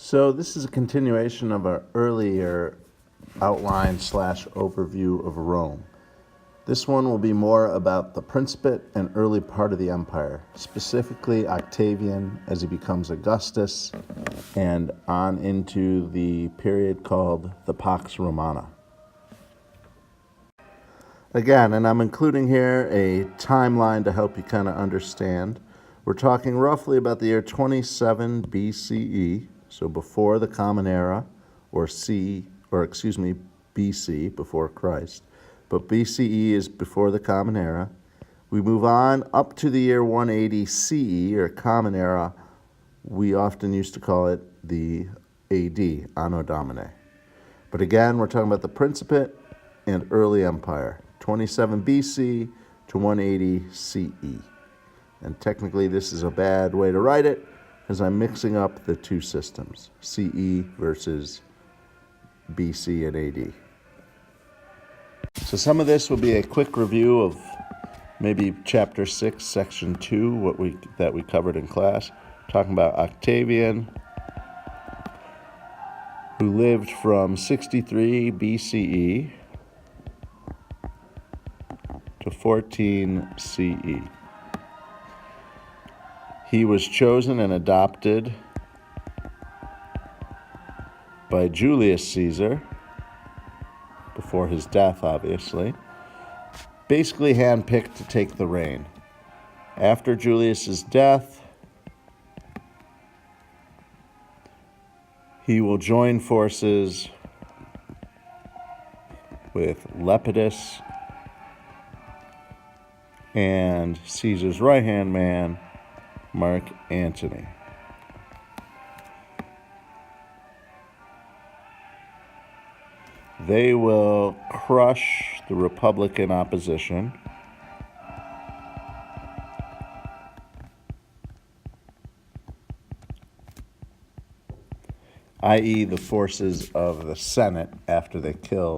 So this is a continuation of our earlier outline / overview of Rome. This one will be more about the Principate and early part of the empire, specifically Octavian as he becomes Augustus and on into the period called the Pax Romana. Again, and I'm including here a timeline to help you kind of understand. We're talking roughly about the year 27 BCE, so before the Common Era, or BC, before Christ. But BCE is before the Common Era. We move on up to the year 180 CE, or Common Era. We often used to call it the AD, Anno Domini. But again, we're talking about the Principate and early empire, 27 BC to 180 CE. And technically this is a bad way to write it because I'm mixing up the two systems, CE versus BC and AD. So some of this will be a quick review of maybe chapter 6, section 2, that we covered in class, talking about Octavian, who lived from 63 BCE to 14 CE. He was chosen and adopted by Julius Caesar, before his death, obviously, basically handpicked to take the reign. After Julius's death, he will join forces with Lepidus and Caesar's right-hand man, Mark Antony. They will crush the Republican opposition, i.e. the forces of the Senate after they kill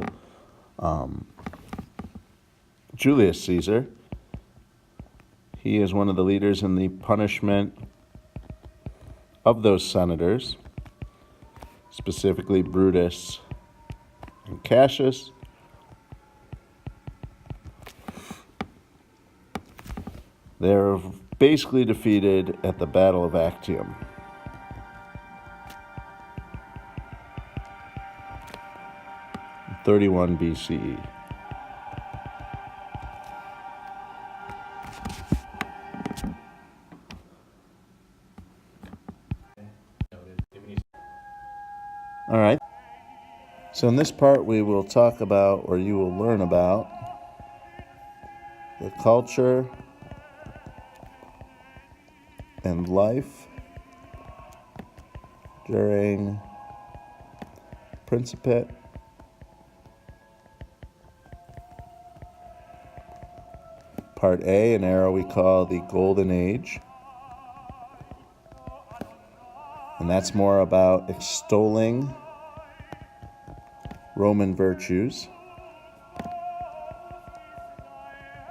Julius Caesar. He is one of the leaders in the punishment of those senators, specifically Brutus and Cassius. They're basically defeated at the Battle of Actium. In 31 BCE. All right. So in this part, we will talk about, or you will learn about, the culture and life during Principate, Part A, an era we call the Golden Age. And that's more about extolling Roman virtues,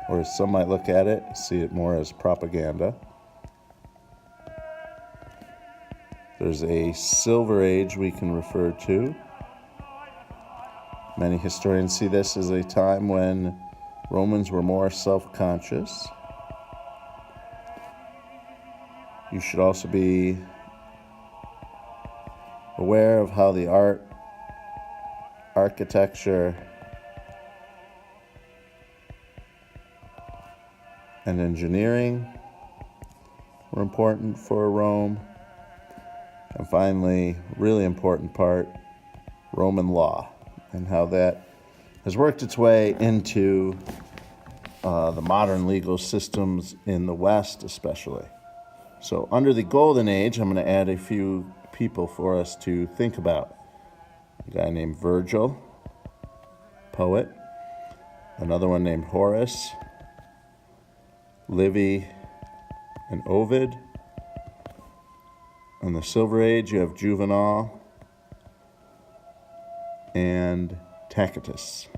or as some might look at it, see it more as propaganda. There's a Silver Age we can refer to. Many historians see this as a time when Romans were more self-conscious. You should also be aware of how the art, architecture, and engineering were important for Rome. And finally, really important part, Roman law, and how that has worked its way into the modern legal systems in the West especially. So under the Golden Age, I'm going to add a few people for us to think about. A guy named Virgil, poet. Another one named Horace, Livy, and Ovid. In the Silver Age, you have Juvenal and Tacitus.